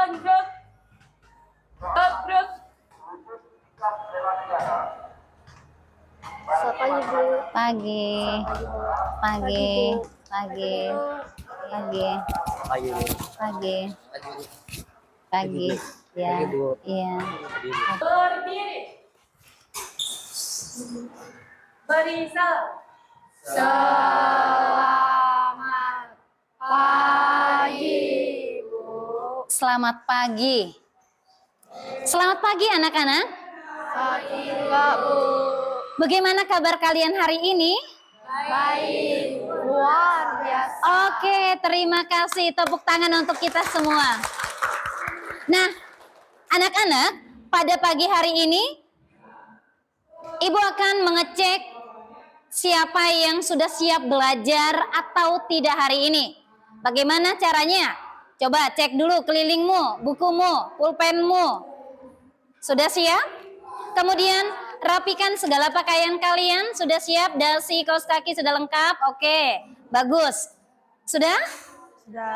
Lanjut. Terus. Selamat pagi, Bu. Pagi, pagi, pagi, pagi, Pagi, Bu. pagi, pagi, ya, Pagi, Bu. iya. Berdiri. Barisan. Selamat pagi, Bu. Selamat pagi. Selamat pagi anak-anak. Pagi, Pak, Bu. Bagaimana kabar kalian hari ini? Baik, luar biasa. Oke, terima kasih. Tepuk tangan untuk kita semua. Nah, anak-anak, pada pagi hari ini, Ibu akan mengecek siapa yang sudah siap belajar atau tidak hari ini. Bagaimana caranya? Coba cek dulu kelilingmu, bukumu, pulpenmu. Sudah siap? Kemudian rapikan segala pakaian kalian. Sudah siap? Dasi, kaos kaki sudah lengkap? Oke, bagus. Sudah?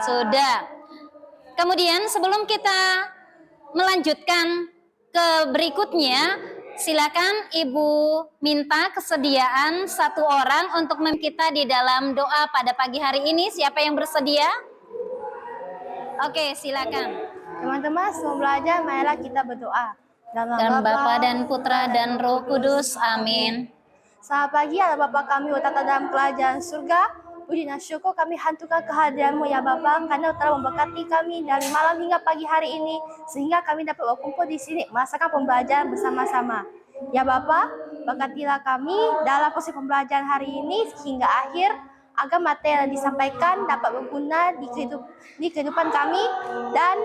Sudah. Kemudian sebelum kita melanjutkan ke berikutnya, silakan Ibu minta kesediaan satu orang untuk memimpin kita di dalam doa pada pagi hari ini. Siapa yang bersedia? Oke, silakan. Teman-teman, sebelum belajar, marilah kita berdoa. Dan Bapa dan Putra dan Roh Kudus. Amin. Selamat pagi, Allah Bapa kami, utata dalam kerajaan surga. Puji dan syukur kami hanturkan kehadiran-Mu ya Bapa, karena telah memberkati kami dari malam hingga pagi hari ini, sehingga kami dapat berkumpul di sini, merasakan pembelajaran bersama-sama. Ya Bapa, berkatilah kami dalam proses pembelajaran hari ini hingga akhir, agar materi yang disampaikan dapat berguna di kehidupan kami dan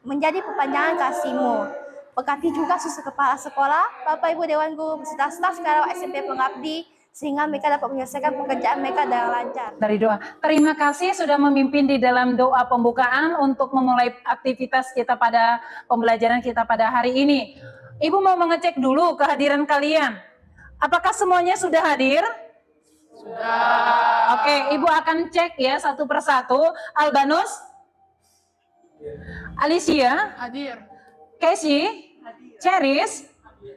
menjadi perpanjangan kasih-Mu. Berkati juga susu kepala sekolah, Bapak Ibu Dewan Guru, beserta staf sekarang SMP Pengabdi, sehingga mereka dapat menyelesaikan pekerjaan mereka dengan lancar. Dari doa. Terima kasih sudah memimpin di dalam doa pembukaan untuk memulai aktivitas kita pada pembelajaran kita pada hari ini. Ibu mau mengecek dulu kehadiran kalian. Apakah semuanya sudah hadir? Sudah. Oke, Ibu akan cek ya satu persatu. Albanus? Alicia? Hadir. Casey? Ceris?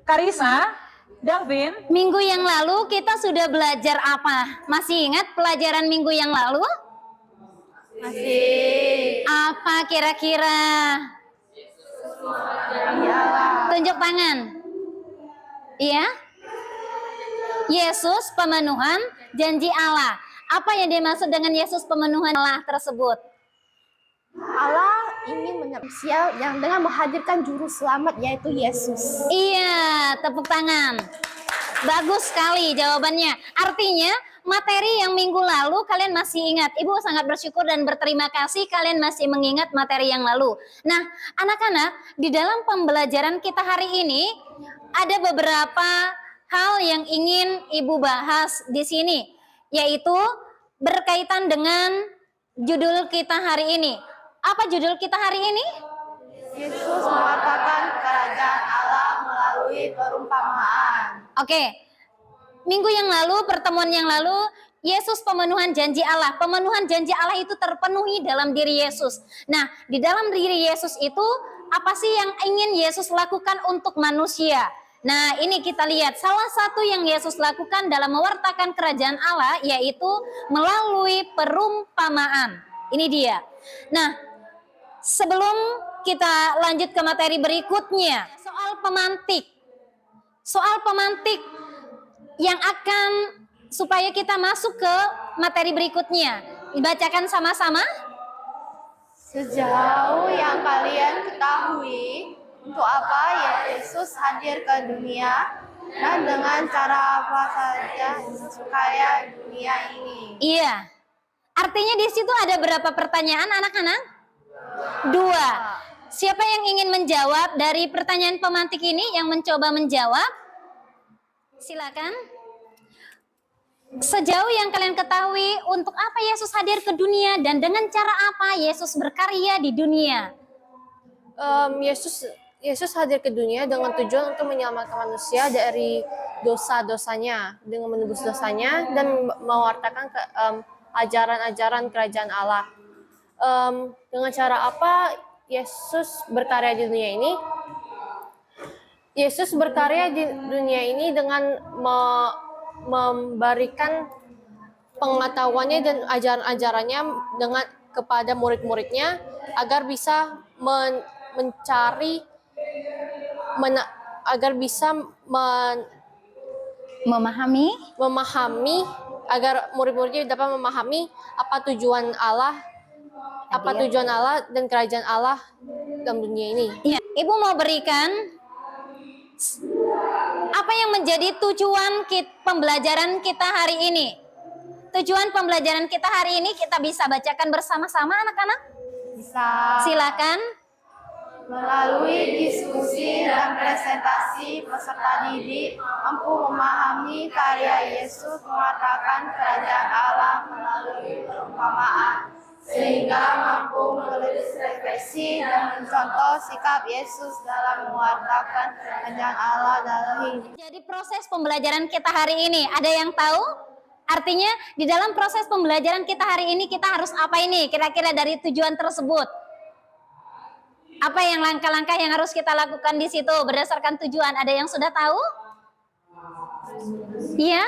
Karisa? Davin? Minggu yang lalu kita sudah belajar apa? Masih ingat pelajaran minggu yang lalu? Masih. Apa kira-kira? Tunjuk tangan. Iya? Yesus pemenuhan janji Allah. Apa yang dimaksud dengan Yesus pemenuhan Allah tersebut? Allah ingin manusia yang dengan menghadirkan juru selamat, yaitu Yesus. Iya, tepuk tangan. Bagus sekali jawabannya. Artinya materi yang minggu lalu kalian masih ingat. Ibu sangat bersyukur dan berterima kasih kalian masih mengingat materi yang lalu. Nah, anak-anak, di dalam pembelajaran kita hari ini ada beberapa hal yang ingin Ibu bahas di sini, yaitu berkaitan dengan judul kita hari ini. Apa judul kita hari ini? Yesus mengatakan kerajaan Allah melalui perumpamaan. Oke, minggu yang lalu, pertemuan yang lalu, Yesus pemenuhan janji Allah. Pemenuhan janji Allah itu terpenuhi dalam diri Yesus. Nah, di dalam diri Yesus itu, apa sih yang ingin Yesus lakukan untuk manusia? Nah, ini kita lihat. Salah satu yang Yesus lakukan dalam mewartakan kerajaan Allah, yaitu melalui perumpamaan. Ini dia. Nah, sebelum kita lanjut ke materi berikutnya, soal pemantik. Soal pemantik yang akan supaya kita masuk ke materi berikutnya. Dibacakan sama-sama. Sejauh yang kalian ketahui, untuk apa Yesus hadir ke dunia dan dengan cara apa saja supaya dunia ini. Iya. Artinya di situ ada berapa pertanyaan anak-anak? 2. Siapa yang ingin menjawab dari pertanyaan pemantik ini? Yang mencoba menjawab? Silakan. Sejauh yang kalian ketahui, untuk apa Yesus hadir ke dunia dan dengan cara apa Yesus berkarya di dunia? Yesus hadir ke dunia dengan tujuan untuk menyelamatkan manusia dari dosa-dosanya, dengan menebus dosanya dan mewartakan ajaran-ajaran kerajaan Allah. Dengan cara apa Yesus berkarya di dunia ini? Yesus berkarya di dunia ini dengan memberikan pengetahuannya dan ajaran-ajarannya dengan kepada murid-muridnya agar bisa mencari agar bisa Memahami memahami agar murid-muridnya dapat memahami apa tujuan Allah dan kerajaan Allah dalam dunia ini. ya, Ibu mau berikan apa yang menjadi tujuan pembelajaran kita hari ini? Tujuan pembelajaran kita hari ini kita bisa bacakan bersama-sama anak-anak? Bisa Silakan. melalui diskusi dan presentasi peserta didik mampu memahami karya Yesus mengatakan kerajaan Allah melalui perumpamaan sehingga mampu menulis refleksi dan mencontoh sikap Yesus dalam mewartakan kerajaan Allah dalam hidup. Jadi proses pembelajaran kita hari ini ada yang tahu? Artinya di dalam proses pembelajaran kita hari ini kita harus apa ini kira-kira dari tujuan tersebut? Apa yang langkah-langkah yang harus kita lakukan di situ berdasarkan tujuan? Ada yang sudah tahu? Iya?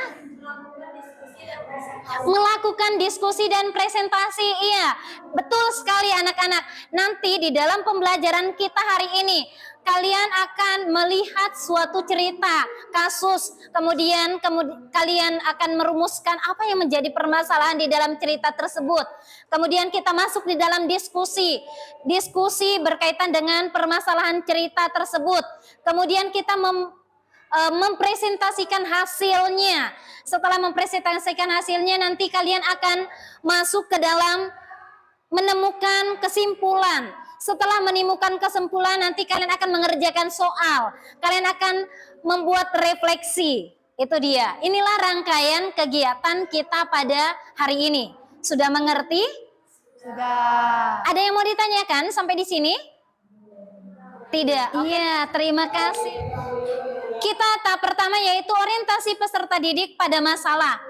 Melakukan diskusi dan presentasi, iya. Betul sekali anak-anak. Nanti di dalam pembelajaran kita hari ini, kalian akan melihat suatu cerita, kasus, kemudian kalian akan merumuskan apa yang menjadi permasalahan di dalam cerita tersebut. Kemudian kita masuk di dalam diskusi berkaitan dengan permasalahan cerita tersebut. Kemudian kita mempresentasikan hasilnya. Setelah mempresentasikan hasilnya, nanti kalian akan masuk ke dalam menemukan kesimpulan. Setelah menemukan kesimpulan, nanti kalian akan mengerjakan soal. Kalian akan membuat refleksi. Itu dia. Inilah rangkaian kegiatan kita pada hari ini. Sudah mengerti? Sudah. Ada yang mau ditanyakan sampai di sini? Tidak. Iya, terima kasih. Kita tahap pertama yaitu orientasi peserta didik pada masalah.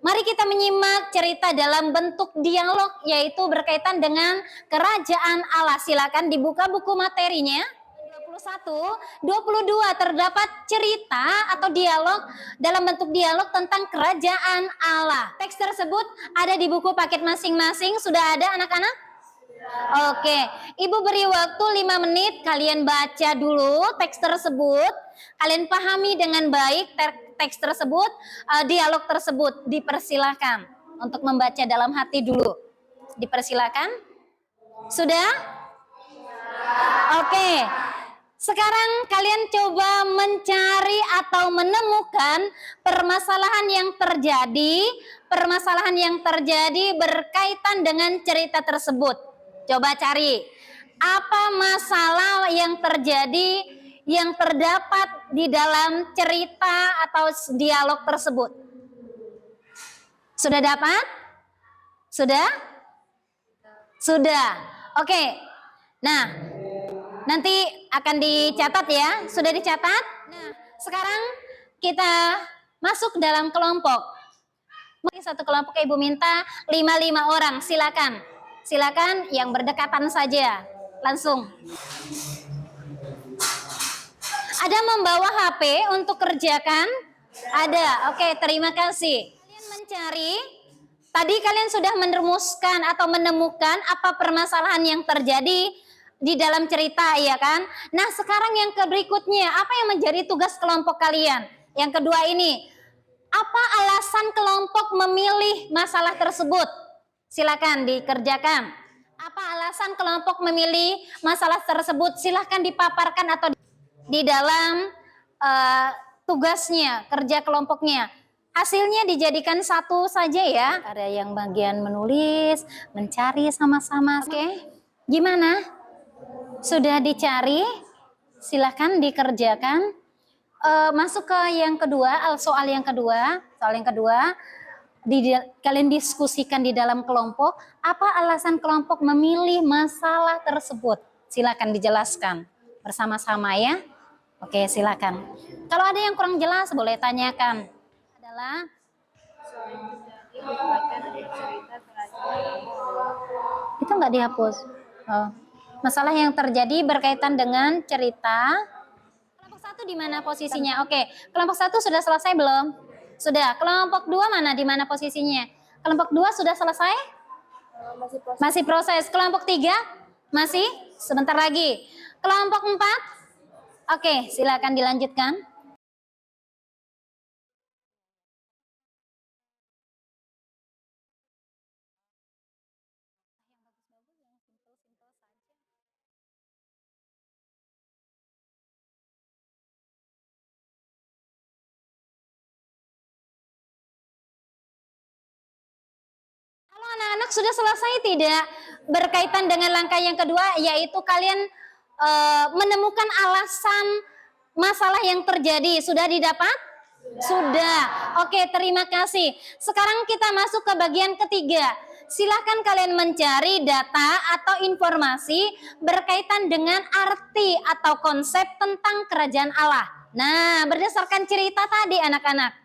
Mari kita menyimak cerita dalam bentuk dialog yaitu berkaitan dengan kerajaan Allah. Silakan dibuka buku materinya. 21, 22 terdapat cerita atau dialog dalam bentuk dialog tentang kerajaan Allah. Teks tersebut ada di buku paket masing-masing. Sudah ada anak-anak? Oke, Ibu beri waktu 5 menit, kalian baca dulu teks tersebut, kalian pahami dengan baik teks tersebut, dialog tersebut, dipersilakan untuk membaca dalam hati dulu. Dipersilakan. Sudah? Oke. Sekarang kalian coba mencari atau menemukan permasalahan yang terjadi berkaitan dengan cerita tersebut. Coba cari apa masalah yang terjadi yang terdapat di dalam cerita atau dialog tersebut. Sudah dapat? Sudah? Sudah. Oke. Nah, nanti akan dicatat ya. Sudah dicatat? Nah, sekarang kita masuk dalam kelompok. Mungkin satu kelompok Ibu minta 5 orang. Silakan yang berdekatan saja. Langsung. Ada membawa HP untuk kerjakan? Ada. Oke, terima kasih. Kalian mencari. Tadi kalian sudah merumuskan atau menemukan apa permasalahan yang terjadi di dalam cerita, ya kan? Nah, sekarang yang berikutnya, apa yang menjadi tugas kelompok kalian? Yang kedua ini, apa alasan kelompok memilih masalah tersebut? Silakan dikerjakan. Apa alasan kelompok memilih masalah tersebut? Silakan dipaparkan atau di dalam tugasnya, kerja kelompoknya. Hasilnya dijadikan satu saja ya. Ada yang bagian menulis, mencari sama-sama. Oke, gimana? Sudah dicari? Silakan dikerjakan. Masuk ke yang kedua, soal yang kedua. Kalian diskusikan di dalam kelompok. Apa alasan kelompok memilih masalah tersebut? Silakan dijelaskan bersama-sama ya. Oke, silakan. Kalau ada yang kurang jelas boleh tanyakan. Adalah itu nggak dihapus. Oh. Masalah yang terjadi berkaitan dengan cerita. Kelompok 1 di mana posisinya? Oke, kelompok 1 sudah selesai belum? Sudah. Kelompok 2 mana? Di mana posisinya? Kelompok 2 sudah selesai? Masih proses. Kelompok 3? Masih? Sebentar lagi. Kelompok 4? Oke, silakan dilanjutkan. Kalau anak-anak sudah selesai tidak? Berkaitan dengan langkah yang kedua, yaitu kalian menemukan alasan masalah yang terjadi. Sudah didapat? Sudah. Oke, terima kasih. Sekarang kita masuk ke bagian ketiga. Silahkan kalian mencari data atau informasi berkaitan dengan arti atau konsep tentang kerajaan Allah. Nah, berdasarkan cerita tadi anak-anak,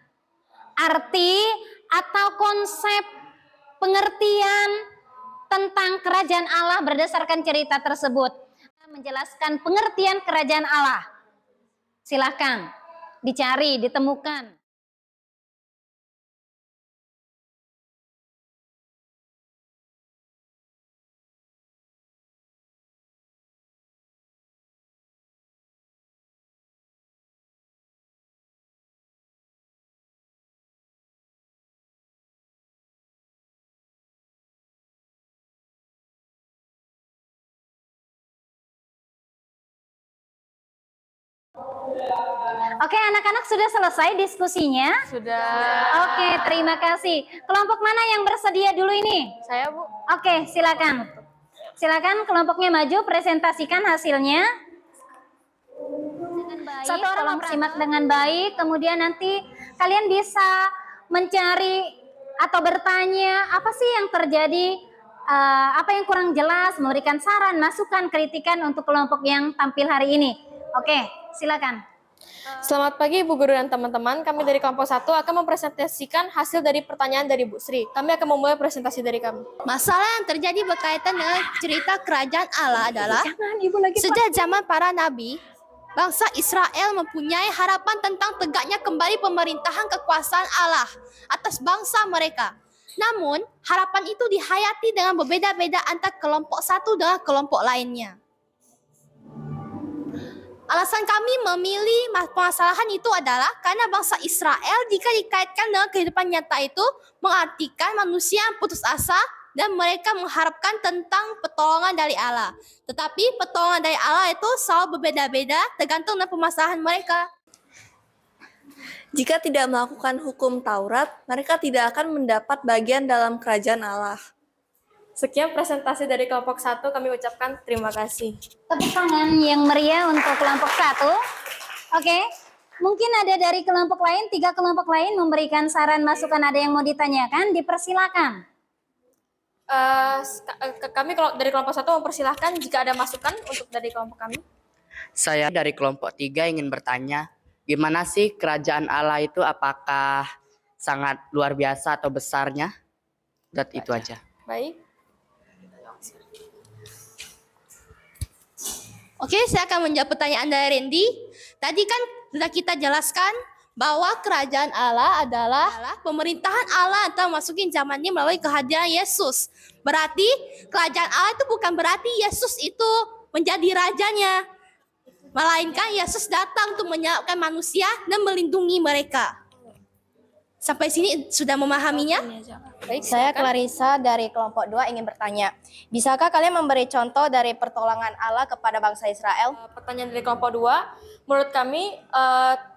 arti atau konsep pengertian tentang kerajaan Allah berdasarkan cerita tersebut. Menjelaskan pengertian kerajaan Allah. Silakan dicari, ditemukan. Oke, anak-anak sudah selesai diskusinya? Sudah. Oke, terima kasih. Kelompok mana yang bersedia dulu ini? Saya, Bu. Oke, silakan. Silakan kelompoknya maju, presentasikan hasilnya. Dengan baik, satu orang simak dengan baik, kemudian nanti kalian bisa mencari atau bertanya apa sih yang terjadi, apa yang kurang jelas, memberikan saran, masukan, kritikan untuk kelompok yang tampil hari ini. Oke, silakan. Selamat pagi Ibu Guru dan teman-teman. Kami dari kelompok 1 akan mempresentasikan hasil dari pertanyaan dari Bu Sri. Kami akan memulai presentasi dari kami. Masalah yang terjadi berkaitan dengan cerita kerajaan Allah adalah sejak zaman para nabi, bangsa Israel mempunyai harapan tentang tegaknya kembali pemerintahan kekuasaan Allah atas bangsa mereka. Namun, harapan itu dihayati dengan berbeda-beda antara kelompok satu dengan kelompok lainnya. Alasan kami memilih permasalahan itu adalah karena bangsa Israel jika dikaitkan dengan kehidupan nyata itu mengartikan manusia yang putus asa dan mereka mengharapkan tentang pertolongan dari Allah. Tetapi pertolongan dari Allah itu selalu berbeda-beda tergantung dengan permasalahan mereka. Jika tidak melakukan hukum Taurat, mereka tidak akan mendapat bagian dalam kerajaan Allah. Sekian presentasi dari kelompok 1, kami ucapkan terima kasih. Tepuk tangan yang meriah untuk kelompok 1. Oke, mungkin ada dari kelompok lain, 3 kelompok lain memberikan saran, masukan, ada yang mau ditanyakan, dipersilakan. Kami dari kelompok 1 mempersilahkan jika ada masukan untuk dari kelompok kami. Saya dari kelompok 3 ingin bertanya, gimana sih kerajaan Allah itu, apakah sangat luar biasa atau besarnya? Dan itu aja. Baik. Oke, saya akan menjawab pertanyaan dari Randy. Tadi kan sudah kita jelaskan bahwa kerajaan Allah adalah pemerintahan Allah atau masukin zamannya melalui kehadiran Yesus. Berarti kerajaan Allah itu bukan berarti Yesus itu menjadi rajanya. Melainkan Yesus datang untuk menyelamatkan manusia dan melindungi mereka. Sampai sini sudah memahaminya? Baik, Saya silakan. Clarissa dari kelompok 2 ingin bertanya, bisakah kalian memberi contoh dari pertolongan Allah kepada bangsa Israel? Pertanyaan dari kelompok 2, menurut kami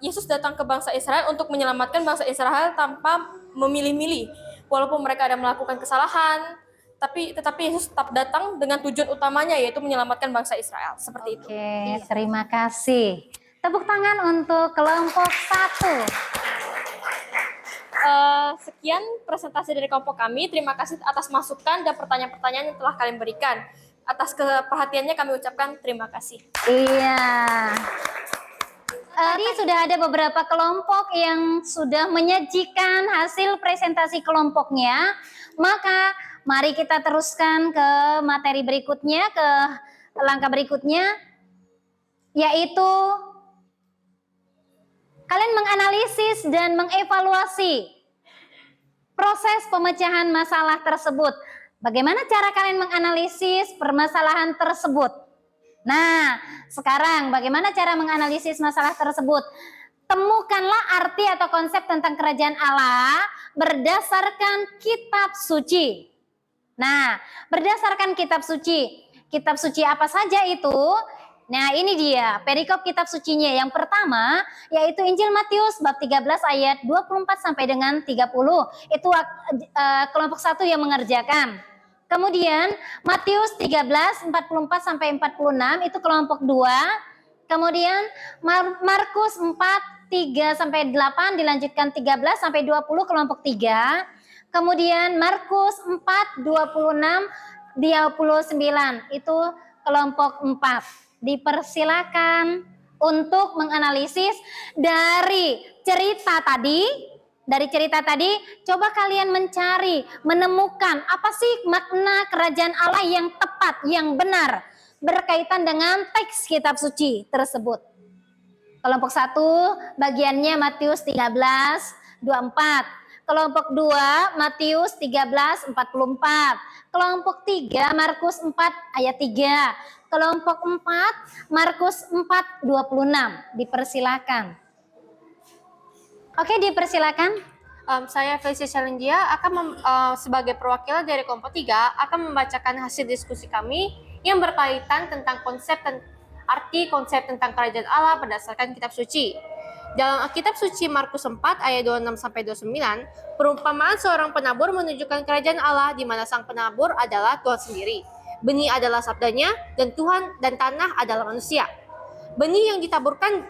Yesus datang ke bangsa Israel untuk menyelamatkan bangsa Israel tanpa memilih-milih. Walaupun mereka ada melakukan kesalahan, tetapi Yesus tetap datang dengan tujuan utamanya, yaitu menyelamatkan bangsa Israel. Seperti itu. Oke, terima kasih. Tepuk tangan untuk kelompok 1. Sekian presentasi dari kelompok kami. Terima kasih atas masukan dan pertanyaan-pertanyaan yang telah kalian berikan. Atas perhatiannya kami ucapkan terima kasih. Iya. Tadi sudah ada beberapa kelompok yang sudah menyajikan hasil presentasi kelompoknya. Maka Mari kita teruskan ke materi berikutnya, ke langkah berikutnya, yaitu kalian menganalisis dan mengevaluasi proses pemecahan masalah tersebut. Bagaimana cara kalian menganalisis permasalahan tersebut? Nah, sekarang bagaimana cara menganalisis masalah tersebut? Temukanlah arti atau konsep tentang kerajaan Allah berdasarkan kitab suci. Nah, berdasarkan kitab suci. Kitab suci apa saja itu? Nah, ini dia perikop kitab sucinya. Yang pertama yaitu Injil Matius bab 13 ayat 24 sampai dengan 30. Itu kelompok 1 yang mengerjakan. Kemudian Matius 13 44 sampai 46 itu kelompok 2. Kemudian Markus 4 3 sampai 8 dilanjutkan 13 sampai 20 kelompok 3. Kemudian Markus 4 26 29 itu kelompok 4. Dipersilakan untuk menganalisis dari cerita tadi. Dari cerita tadi, coba kalian mencari, menemukan apa sih makna kerajaan Allah yang tepat, yang benar berkaitan dengan teks kitab suci tersebut. Kelompok 1 bagiannya Matius 13 24. Kelompok 2 Matius 13 44. Kelompok 3 Markus 4 ayat 3. Kelompok 4 Markus 4 26. Dipersilakan. Oke, dipersilakan. Saya Felicia Chalengia akan sebagai perwakilan dari kelompok 3 akan membacakan hasil diskusi kami yang berkaitan tentang arti konsep tentang kerajaan Allah berdasarkan kitab suci. Dalam kitab suci Markus 4 ayat 26 sampai 29, perumpamaan seorang penabur menunjukkan kerajaan Allah di mana sang penabur adalah Tuhan sendiri. Benih adalah sabdanya dan Tuhan dan tanah adalah manusia. Benih yang ditaburkan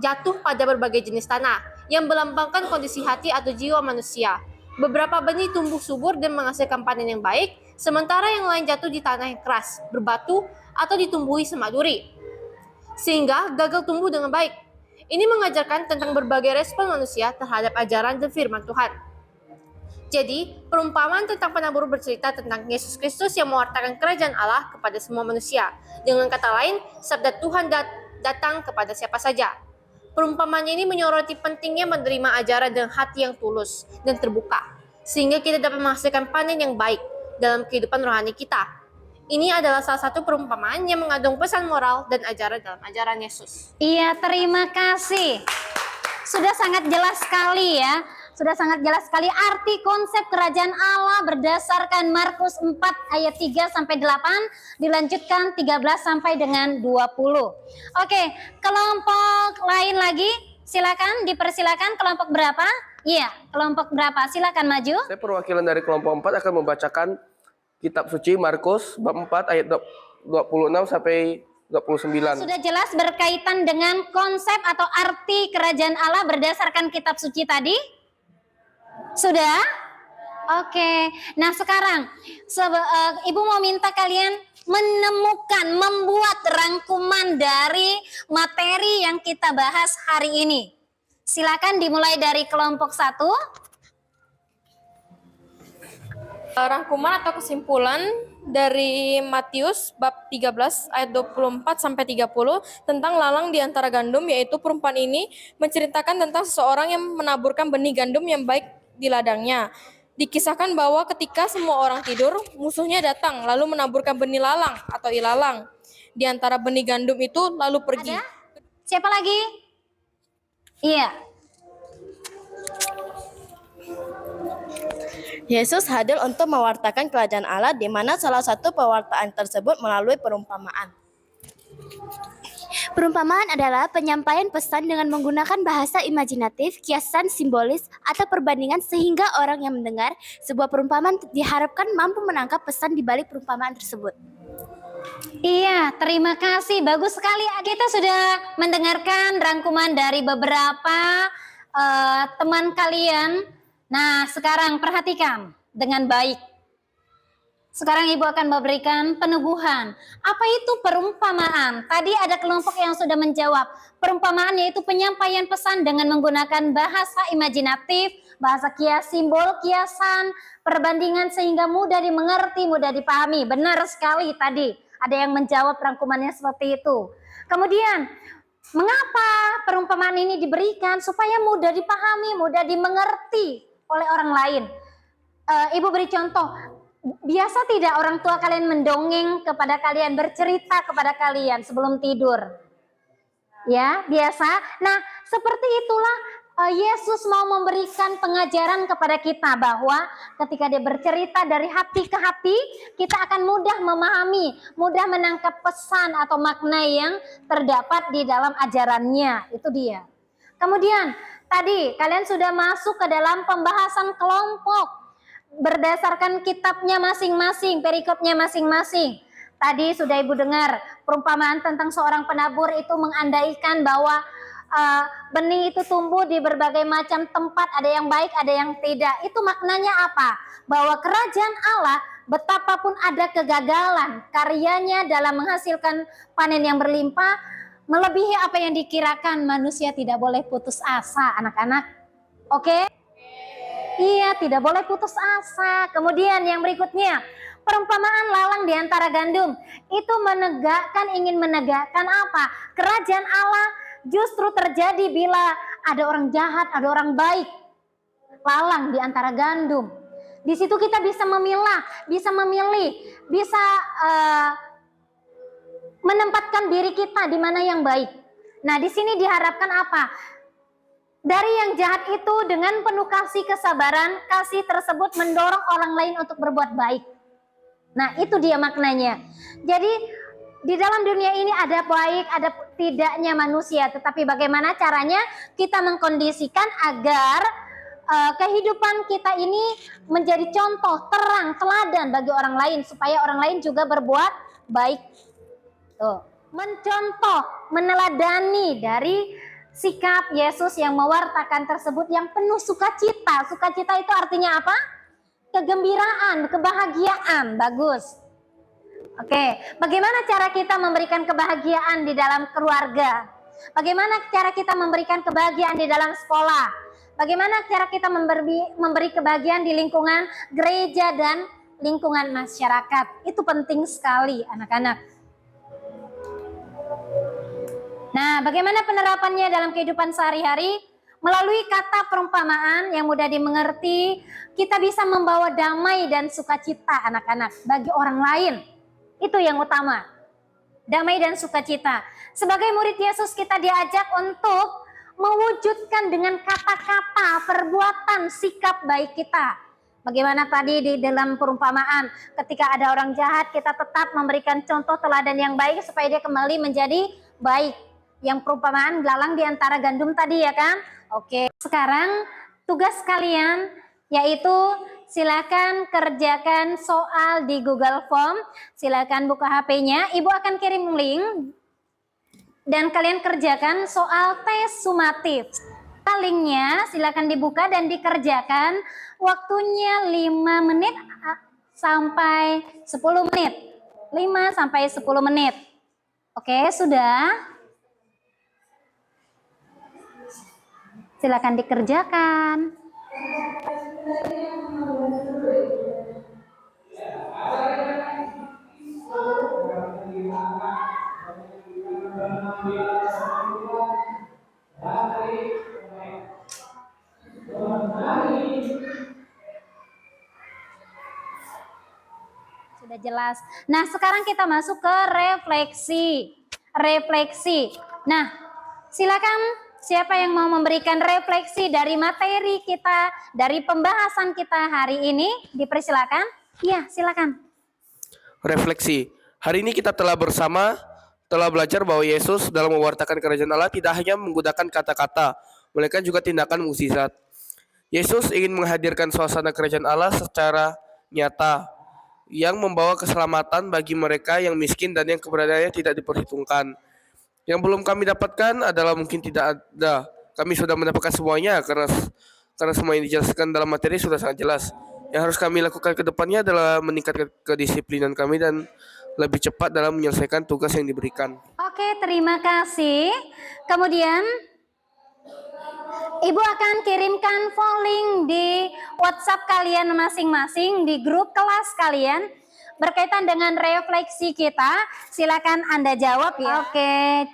jatuh pada berbagai jenis tanah yang melambangkan kondisi hati atau jiwa manusia. Beberapa benih tumbuh subur dan menghasilkan panen yang baik, sementara yang lain jatuh di tanah yang keras, berbatu atau ditumbuhi semak duri, sehingga gagal tumbuh dengan baik. Ini mengajarkan tentang berbagai respon manusia terhadap ajaran dan firman Tuhan. Jadi, perumpamaan tentang penabur bercerita tentang Yesus Kristus yang mewartakan kerajaan Allah kepada semua manusia. Dengan kata lain, sabda Tuhan datang kepada siapa saja. Perumpamaan ini menyoroti pentingnya menerima ajaran dengan hati yang tulus dan terbuka, sehingga kita dapat menghasilkan panen yang baik dalam kehidupan rohani kita. Ini adalah salah satu perumpamaan yang mengandung pesan moral dan ajaran dalam ajaran Yesus. Iya, terima kasih. Sudah sangat jelas sekali ya. Sudah sangat jelas sekali arti konsep kerajaan Allah berdasarkan Markus 4 ayat 3 sampai 8 dilanjutkan 13 sampai dengan 20. Oke, kelompok lain lagi silakan dipersilakan. Kelompok berapa? Iya, kelompok berapa? Silakan maju. Saya perwakilan dari kelompok 4 akan membacakan kitab suci Markus bab 4 ayat 26 sampai 29. Sudah jelas berkaitan dengan konsep atau arti kerajaan Allah berdasarkan kitab suci tadi? Sudah? Oke. Nah, sekarang Ibu mau minta kalian membuat rangkuman dari materi yang kita bahas hari ini. Silakan dimulai dari kelompok 1. Rangkuman atau kesimpulan dari Matius bab 13 ayat 24 sampai 30 tentang lalang di antara gandum, yaitu perumpamaan ini menceritakan tentang seseorang yang menaburkan benih gandum yang baik di ladangnya. Dikisahkan bahwa ketika semua orang tidur, musuhnya datang lalu menaburkan benih lalang atau ilalang di antara benih gandum itu lalu pergi. Ada? Siapa lagi? Iya. Yesus hadir untuk mewartakan kerajaan Allah, di mana salah satu pewartaan tersebut melalui perumpamaan. Perumpamaan adalah penyampaian pesan dengan menggunakan bahasa imajinatif, kiasan simbolis, atau perbandingan sehingga orang yang mendengar sebuah perumpamaan diharapkan mampu menangkap pesan di balik perumpamaan tersebut. Iya, terima kasih. Bagus sekali. Kita sudah mendengarkan rangkuman dari beberapa teman kalian. Nah, sekarang perhatikan dengan baik. Sekarang Ibu akan memberikan peneguhan. Apa itu perumpamaan? Tadi ada kelompok yang sudah menjawab. Perumpamaan yaitu penyampaian pesan dengan menggunakan bahasa imajinatif, bahasa kias, simbol, kiasan, perbandingan sehingga mudah dimengerti, mudah dipahami. Benar sekali tadi. Ada yang menjawab rangkumannya seperti itu. Kemudian, mengapa perumpamaan ini diberikan? Supaya mudah dipahami, mudah dimengerti oleh orang lain. Ibu beri contoh. Biasa tidak orang tua kalian mendongeng kepada kalian, bercerita kepada kalian sebelum tidur? Ya, biasa. Nah, seperti itulah Yesus mau memberikan pengajaran kepada kita bahwa ketika dia bercerita dari hati ke hati, kita akan mudah memahami, mudah menangkap pesan atau makna yang terdapat di dalam ajarannya. Itu dia. Kemudian, tadi kalian sudah masuk ke dalam pembahasan kelompok berdasarkan kitabnya masing-masing, perikopnya masing-masing. Tadi sudah Ibu dengar perumpamaan tentang seorang penabur itu mengandaikan bahwa benih itu tumbuh di berbagai macam tempat, ada yang baik, ada yang tidak. Itu maknanya apa? Bahwa kerajaan Allah betapapun ada kegagalan, karyanya dalam menghasilkan panen yang berlimpah melebihi apa yang dikirakan. Manusia tidak boleh putus asa, anak-anak. Oke? Iya, tidak boleh putus asa. Kemudian yang berikutnya, perumpamaan lalang di antara gandum. Itu ingin menegakkan apa? Kerajaan Allah justru terjadi bila ada orang jahat, ada orang baik. Lalang di antara gandum. Di situ kita bisa memilah, bisa memilih, bisa menempatkan diri kita di mana yang baik. Nah, di sini diharapkan apa? Dari yang jahat itu dengan penuh kasih kesabaran, kasih tersebut mendorong orang lain untuk berbuat baik. Nah, itu dia maknanya. Jadi di dalam dunia ini ada baik, ada tidaknya manusia, tetapi bagaimana caranya kita mengkondisikan agar kehidupan kita ini menjadi contoh, terang, teladan bagi orang lain supaya orang lain juga berbuat baik. Tuh, mencontoh, meneladani dari sikap Yesus yang mewartakan tersebut yang penuh sukacita. Sukacita itu artinya apa? Kegembiraan, kebahagiaan. Bagus. Oke, bagaimana cara kita memberikan kebahagiaan di dalam keluarga? Bagaimana cara kita memberikan kebahagiaan di dalam sekolah? Bagaimana cara kita memberi kebahagiaan di lingkungan gereja dan lingkungan masyarakat? Itu penting sekali, anak-anak. Nah, bagaimana penerapannya dalam kehidupan sehari-hari? Melalui kata perumpamaan yang mudah dimengerti, kita bisa membawa damai dan sukacita anak-anak bagi orang lain. Itu yang utama. Damai dan sukacita. Sebagai murid Yesus kita diajak untuk mewujudkan dengan kata-kata, perbuatan, sikap baik kita. Bagaimana tadi di dalam perumpamaan, ketika ada orang jahat kita tetap memberikan contoh teladan yang baik supaya dia kembali menjadi baik. Yang perumpamaan lalang di antara gandum tadi ya kan? Oke, sekarang tugas kalian yaitu silakan kerjakan soal di Google Form. Silakan buka HP-nya, Ibu akan kirim link dan kalian kerjakan soal tes sumatif. Linknya silakan dibuka dan dikerjakan. Waktunya 5 menit sampai 10 menit. 5 sampai 10 menit. Oke, sudah? Silakan dikerjakan. Sudah jelas. Nah, sekarang kita masuk ke refleksi. Refleksi. Nah, silakan. Siapa yang mau memberikan refleksi dari materi kita, dari pembahasan kita hari ini? Dipersilakan. Iya, silakan. Refleksi. Hari ini kita telah belajar bahwa Yesus dalam mewartakan kerajaan Allah tidak hanya menggunakan kata-kata, melainkan juga tindakan mukjizat. Yesus ingin menghadirkan suasana kerajaan Allah secara nyata, yang membawa keselamatan bagi mereka yang miskin dan yang keberadaannya tidak diperhitungkan. Yang belum kami dapatkan adalah mungkin tidak ada. Kami sudah mendapatkan semuanya karena semua yang dijelaskan dalam materi sudah sangat jelas. Yang harus kami lakukan ke depannya adalah meningkatkan kedisiplinan kami dan lebih cepat dalam menyelesaikan tugas yang diberikan. Oke, terima kasih. Kemudian Ibu akan kirimkan polling di WhatsApp kalian masing-masing di grup kelas kalian berkaitan dengan refleksi kita. Silakan Anda jawab ya. Oke.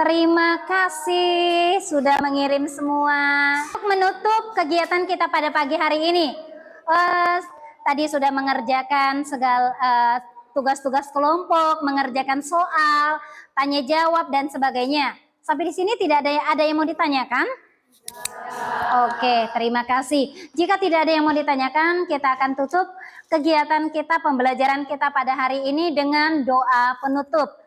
Terima kasih sudah mengirim semua. Untuk menutup kegiatan kita pada pagi hari ini, tadi sudah mengerjakan segala tugas-tugas kelompok, mengerjakan soal, tanya jawab dan sebagainya. Sampai di sini tidak ada yang mau ditanyakan? Oke, terima kasih. Jika tidak ada yang mau ditanyakan, kita akan tutup kegiatan kita, pembelajaran kita pada hari ini dengan doa penutup.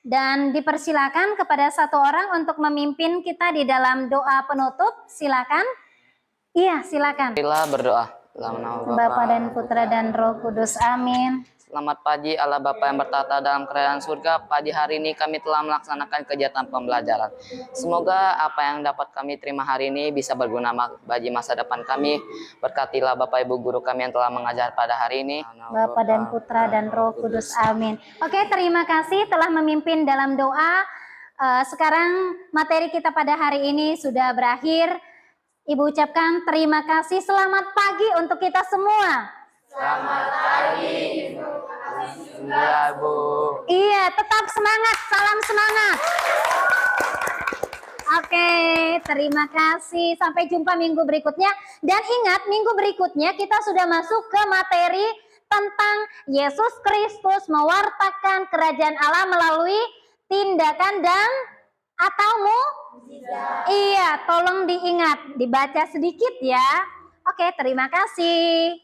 Dan dipersilakan kepada satu orang untuk memimpin kita di dalam doa penutup. Silakan. Iya, silakan. Marilah berdoa. Dalam nama Bapa dan Putra dan Roh Kudus. Amin. Selamat pagi Allah Bapa yang bertata dalam kerajaan surga. Pagi hari ini kami telah melaksanakan kegiatan pembelajaran. Semoga apa yang dapat kami terima hari ini bisa berguna bagi masa depan kami. Berkatilah Bapak Ibu guru kami yang telah mengajar pada hari ini. Bapa dan Putra dan Roh Kudus. Amin. Oke, terima kasih telah memimpin dalam doa. Sekarang materi kita pada hari ini sudah berakhir. Ibu ucapkan terima kasih. Selamat pagi untuk kita semua. Selamat pagi. Iya, Bu. Iya, tetap semangat. Salam semangat. Oke, terima kasih. Sampai jumpa minggu berikutnya. Dan ingat, minggu berikutnya kita sudah masuk ke materi tentang Yesus Kristus mewartakan kerajaan Allah melalui tindakan dan atau Iya, tolong diingat, dibaca sedikit ya. Oke, terima kasih.